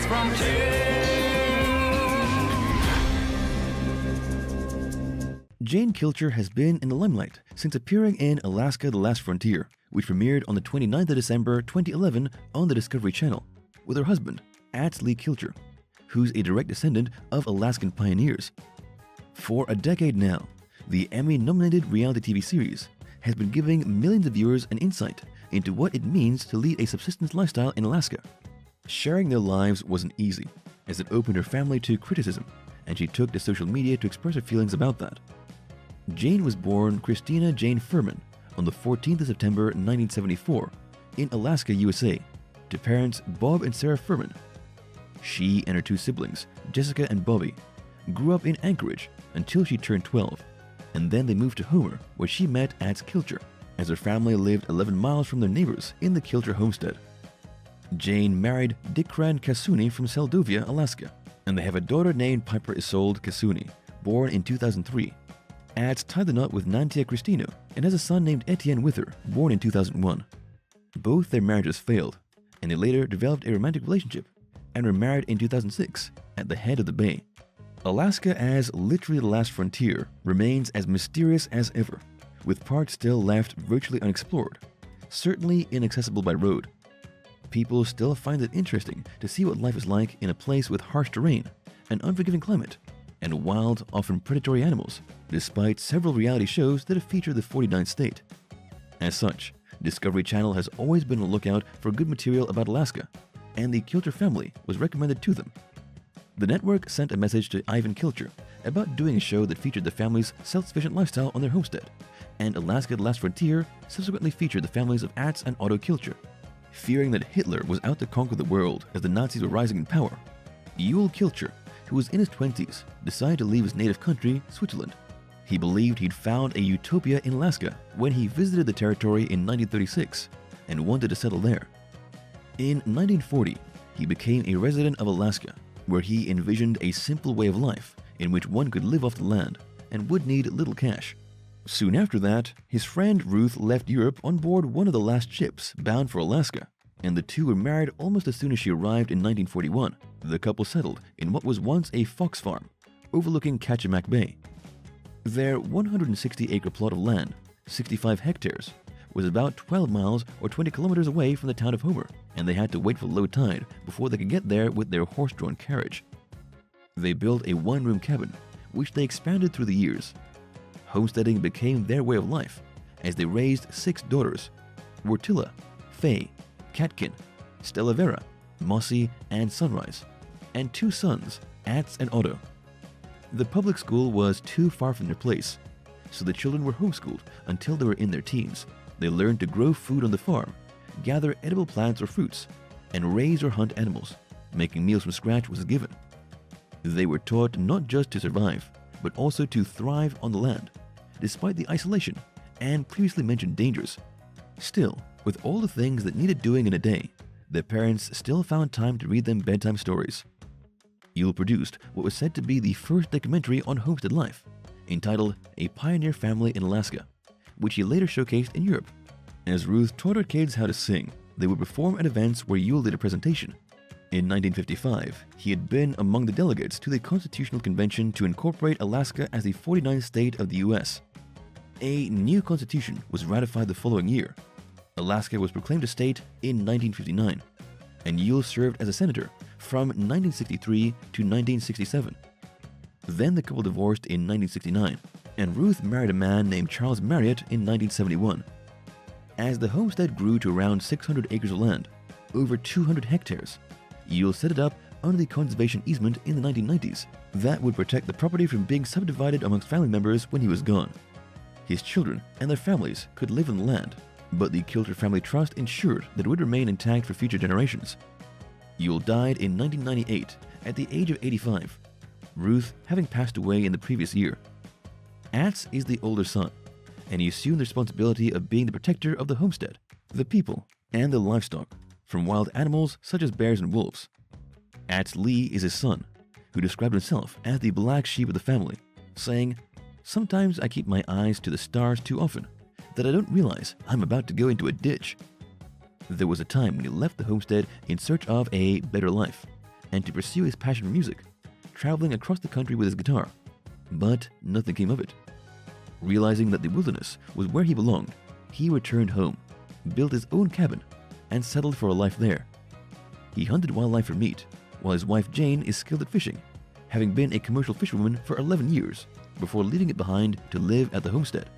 last frontier. Jane Kilcher has been in the limelight since appearing in Alaska: The Last Frontier, which premiered on the 29th of December 2011 on the Discovery Channel, with her husband, Lee Kilcher, who's a direct descendant of Alaskan pioneers. For a decade now, the Emmy-nominated reality TV series has been giving millions of viewers an insight into what it means to lead a subsistence lifestyle in Alaska. Sharing their lives wasn't easy, as it opened her family to criticism, and she took to social media to express her feelings about that. Jane was born Christina Jane Furman on the 14th of September 1974 in Alaska, USA, to parents Bob and Sarah Furman. She and her two siblings, Jessica and Bobby, grew up in Anchorage until she turned 12, and then they moved to Homer, where she met Kilcher, as her family lived 11 miles from their neighbors in the Kilcher homestead. Jane married Dick Cran Kasuni from Seldovia, Alaska, and they have a daughter named Piper Isolde Kasuni, born in 2003. Tied the knot with Nantia Cristino and has a son named Etienne with her, born in 2001. Both their marriages failed, and they later developed a romantic relationship and were married in 2006 at the head of the bay. Alaska, as literally the last frontier, remains as mysterious as ever, with parts still left virtually unexplored, certainly inaccessible by road. People still find it interesting to see what life is like in a place with harsh terrain, an unforgiving climate, and wild, often predatory animals, despite several reality shows that have featured the 49th state. As such, Discovery Channel has always been on the lookout for good material about Alaska, and the Kilcher family was recommended to them. The network sent a message to Ivan Kilcher about doing a show that featured the family's self-sufficient lifestyle on their homestead, and Alaska: The Last Frontier subsequently featured the families of and Otto Kilcher. Fearing that Hitler was out to conquer the world as the Nazis were rising in power, Ewell Kilcher, who was in his 20s, decided to leave his native country, Switzerland. He believed he'd found a utopia in Alaska when he visited the territory in 1936 and wanted to settle there. In 1940, he became a resident of Alaska, where he envisioned a simple way of life in which one could live off the land and would need little cash. Soon after that, his friend Ruth left Europe on board one of the last ships bound for Alaska, and the two were married almost as soon as she arrived in 1941. The couple settled in what was once a fox farm overlooking Kachemak Bay. Their 160-acre plot of land, 65 hectares, was about 12 miles or 20 kilometers away from the town of Homer, and they had to wait for low tide before they could get there with their horse-drawn carriage. They built a one-room cabin, which they expanded through the years. Homesteading became their way of life, as they raised 6 daughters: Wortilla, Faye, Catkin, Stella Vera, Mossy, and Sunrise, and 2 sons, Ats and Otto. The public school was too far from their place, so the children were homeschooled until they were in their teens. They learned to grow food on the farm, gather edible plants or fruits, and raise or hunt animals. Making meals from scratch was a given. They were taught not just to survive, but also to thrive on the land, despite the isolation and previously mentioned dangers. Still, with all the things that needed doing in a day, their parents still found time to read them bedtime stories. Ewell produced what was said to be the first documentary on homestead life, entitled A Pioneer Family in Alaska, which he later showcased in Europe. As Ruth taught her kids how to sing, they would perform at events where Ewell did a presentation. In 1955, he had been among the delegates to the Constitutional Convention to incorporate Alaska as the 49th state of the U.S. A new constitution was ratified the following year. Alaska was proclaimed a state in 1959, and Ewell served as a senator from 1963 to 1967. Then the couple divorced in 1969, and Ruth married a man named Charles Marriott in 1971. As the homestead grew to around 600 acres of land, over 200 hectares, Ewell set it up under the conservation easement in the 1990s that would protect the property from being subdivided amongst family members when he was gone. His children and their families could live on the land, but the Kilcher Family Trust ensured that it would remain intact for future generations. Ewell died in 1998 at the age of 85, Ruth having passed away in the previous year. Ats is the older son, and he assumed the responsibility of being the protector of the homestead, the people, and the livestock from wild animals such as bears and wolves. Lee is his son, who described himself as the black sheep of the family, saying, "Sometimes I keep my eyes to the stars too often, that I don't realize I'm about to go into a ditch." There was a time when he left the homestead in search of a better life, and to pursue his passion for music, traveling across the country with his guitar. But nothing came of it. Realizing that the wilderness was where he belonged, he returned home, built his own cabin, and settled for a life there. He hunted wildlife for meat, while his wife Jane is skilled at fishing, having been a commercial fisherwoman for 11 years before leaving it behind to live at the homestead.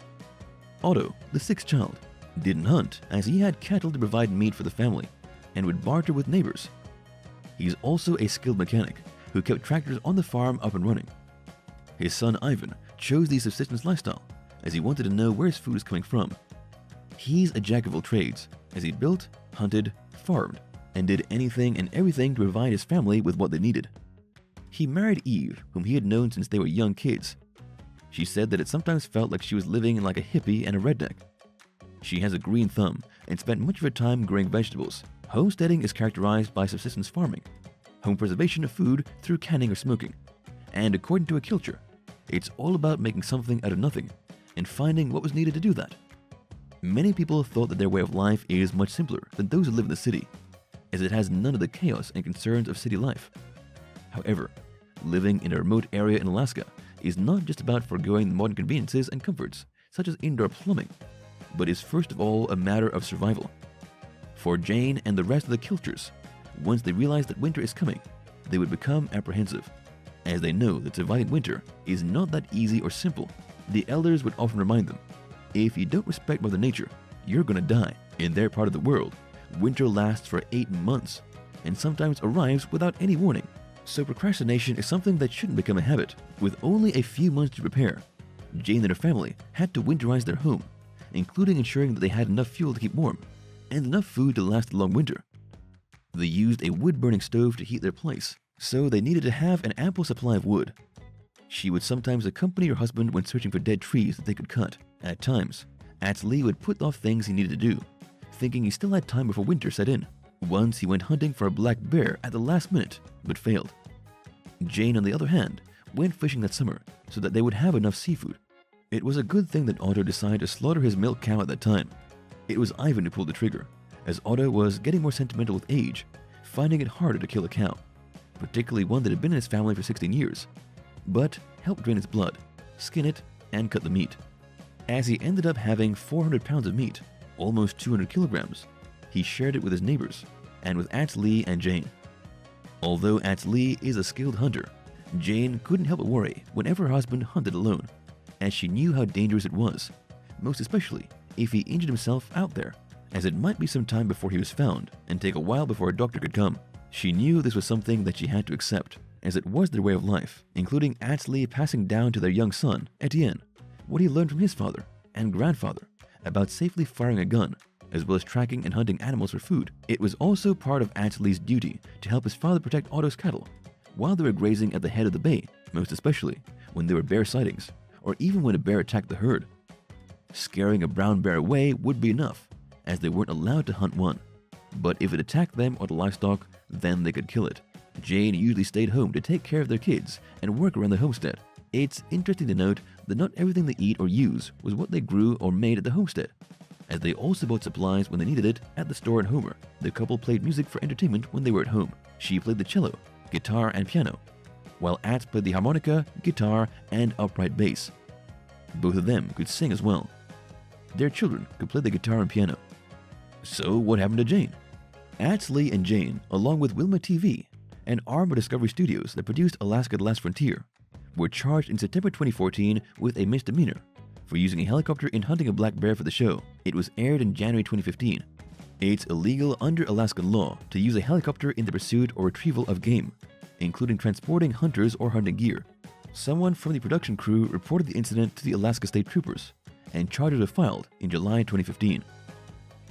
Otto, the sixth child, didn't hunt as he had cattle to provide meat for the family and would barter with neighbors. He's also a skilled mechanic who kept tractors on the farm up and running. His son Ivan chose the subsistence lifestyle as he wanted to know where his food is coming from. He's a jack of all trades as he built, hunted, farmed, and did anything and everything to provide his family with what they needed. He married Eve, whom he had known since they were young kids. She said that it sometimes felt like she was living like a hippie and a redneck. She has a green thumb and spent much of her time growing vegetables. Homesteading is characterized by subsistence farming, home preservation of food through canning or smoking, and according to a Kilcher, it's all about making something out of nothing and finding what was needed to do that. Many people thought that their way of life is much simpler than those who live in the city, as it has none of the chaos and concerns of city life. However, living in a remote area in Alaska is not just about foregoing the modern conveniences and comforts, such as indoor plumbing, but is first of all a matter of survival. For Jane and the rest of the Kilchers, once they realized that winter is coming, they would become apprehensive, as they know that surviving winter is not that easy or simple. The elders would often remind them, if you don't respect Mother Nature, you're gonna die. In their part of the world, winter lasts for 8 months, and sometimes arrives without any warning. So procrastination is something that shouldn't become a habit. With only a few months to prepare, Jane and her family had to winterize their home, including ensuring that they had enough fuel to keep warm and enough food to last a long winter. They used a wood-burning stove to heat their place, so they needed to have an ample supply of wood. She would sometimes accompany her husband when searching for dead trees that they could cut. At times, Lee would put off things he needed to do, thinking he still had time before winter set in. Once he went hunting for a black bear at the last minute, but failed. Jane, on the other hand, went fishing that summer so that they would have enough seafood. It was a good thing that Otto decided to slaughter his milk cow at that time. It was Ivan who pulled the trigger, as Otto was getting more sentimental with age, finding it harder to kill a cow, particularly one that had been in his family for 16 years, but helped drain its blood, skin it, and cut the meat. As he ended up having 400 pounds of meat, almost 200 kilograms, he shared it with his neighbors and with Lee and Jane. Although Lee is a skilled hunter, Jane couldn't help but worry whenever her husband hunted alone, as she knew how dangerous it was, most especially if he injured himself out there, as it might be some time before he was found and take a while before a doctor could come. She knew this was something that she had to accept, as it was their way of life, including Lee passing down to their young son, Etienne, what he learned from his father and grandfather about safely firing a gun, as well as tracking and hunting animals for food. It was also part of Lee's duty to help his father protect Otto's cattle while they were grazing at the head of the bay, most especially when there were bear sightings, or even when a bear attacked the herd. Scaring a brown bear away would be enough, as they weren't allowed to hunt one. But if it attacked them or the livestock, then they could kill it. Jane usually stayed home to take care of their kids and work around the homestead. It's interesting to note that not everything they eat or use was what they grew or made at the homestead, as they also bought supplies when they needed it at the store in Homer. The couple played music for entertainment when they were at home. She played the cello, guitar, and piano, while played the harmonica, guitar, and upright bass. Both of them could sing as well. Their children could play the guitar and piano. So what happened to Jane? Lee and Jane, along with Wilma TV, an arm of Discovery Studios that produced Alaska: The Last Frontier, were charged in September 2014 with a misdemeanor for using a helicopter in hunting a black bear for the show. It was aired in January 2015. It's illegal under Alaskan law to use a helicopter in the pursuit or retrieval of game, including transporting hunters or hunting gear. Someone from the production crew reported the incident to the Alaska State Troopers, and charges were filed in July 2015.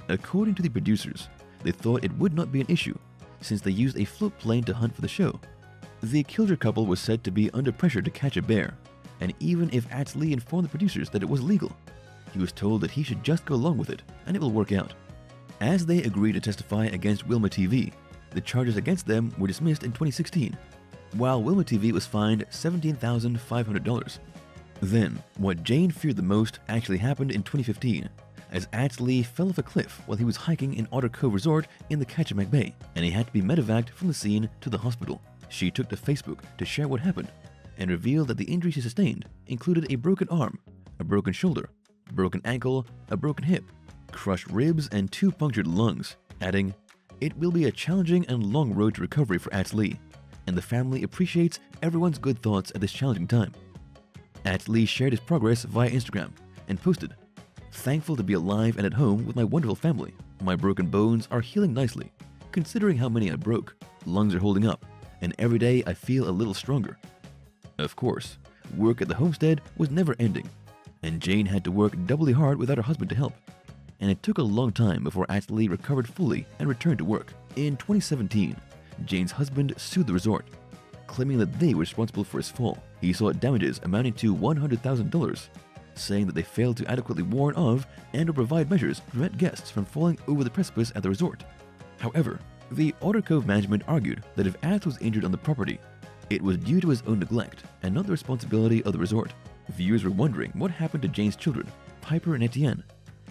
According to the producers, they thought it would not be an issue since they used a float plane to hunt for the show. The Kilcher couple was said to be under pressure to catch a bear, and even if Lee informed the producers that it was legal, he was told that he should just go along with it and it will work out. As they agreed to testify against Wilma TV, the charges against them were dismissed in 2016, while Wilma TV was fined $17,500. Then, what Jane feared the most actually happened in 2015, as Lee fell off a cliff while he was hiking in Otter Cove Resort in the Kachemak Bay, and he had to be medevaced from the scene to the hospital. She took to Facebook to share what happened and revealed that the injuries she sustained included a broken arm, a broken shoulder, broken ankle, a broken hip, crushed ribs, and 2 punctured lungs, adding, "It will be a challenging and long road to recovery for Lee, and the family appreciates everyone's good thoughts at this challenging time." Lee shared his progress via Instagram and posted, "Thankful to be alive and at home with my wonderful family. My broken bones are healing nicely, considering how many I broke. Lungs are holding up, and every day I feel a little stronger." Of course, work at the homestead was never ending, and Jane had to work doubly hard without her husband to help. And it took a long time before Lee recovered fully and returned to work. In 2017, Jane's husband sued the resort, claiming that they were responsible for his fall. He sought damages amounting to $100,000, saying that they failed to adequately warn of and or provide measures to prevent guests from falling over the precipice at the resort. However, the Otter Cove management argued that if was injured on the property, it was due to his own neglect and not the responsibility of the resort. Viewers were wondering what happened to Jane's children, Piper and Etienne,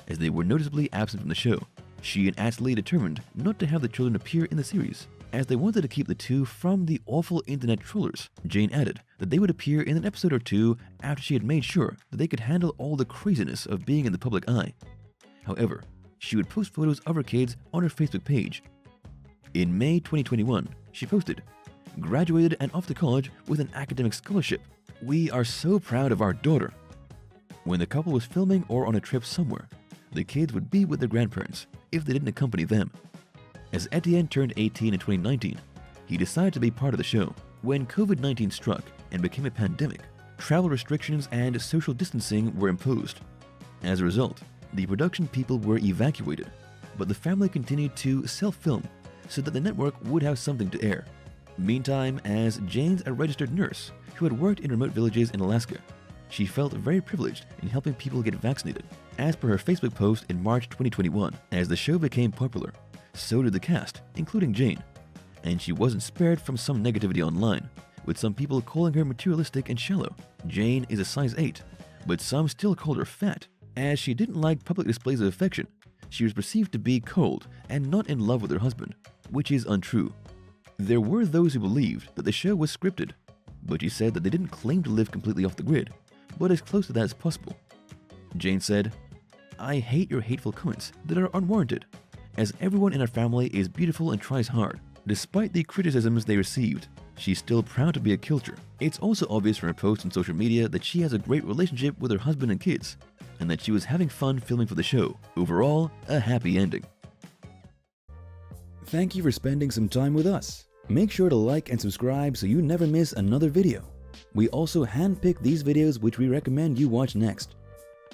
as they were noticeably absent from the show. She and Lee determined not to have the children appear in the series, as they wanted to keep the two from the awful internet trollers. Jane added that they would appear in an episode or two after she had made sure that they could handle all the craziness of being in the public eye. However, she would post photos of her kids on her Facebook page. In May 2021, she posted, "Graduated and off to college with an academic scholarship. We are so proud of our daughter." When the couple was filming or on a trip somewhere, the kids would be with their grandparents if they didn't accompany them. As Etienne turned 18 in 2019, he decided to be part of the show. When COVID-19 struck and became a pandemic, travel restrictions and social distancing were imposed. As a result, the production people were evacuated, but the family continued to self-film so that the network would have something to air. Meantime, as Jane's a registered nurse who had worked in remote villages in Alaska, she felt very privileged in helping people get vaccinated. As per her Facebook post in March 2021, as the show became popular, so did the cast, including Jane, and she wasn't spared from some negativity online, with some people calling her materialistic and shallow. Jane is a size 8, but some still called her fat, as she didn't like public displays of affection. She was perceived to be cold and not in love with her husband, which is untrue. There were those who believed that the show was scripted, but she said that they didn't claim to live completely off the grid, but as close to that as possible. Jane said, "I hate your hateful comments that are unwarranted, as everyone in our family is beautiful and tries hard. Despite the criticisms they received, she's still proud to be a Kilcher." It's also obvious from her posts on social media that she has a great relationship with her husband and kids, and that she was having fun filming for the show. Overall, a happy ending. Thank you for spending some time with us. Make sure to like and subscribe so you never miss another video. We also handpick these videos which we recommend you watch next.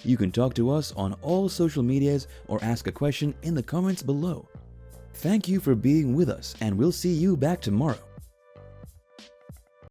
You can talk to us on all social medias or ask a question in the comments below. Thank you for being with us, and we'll see you back tomorrow.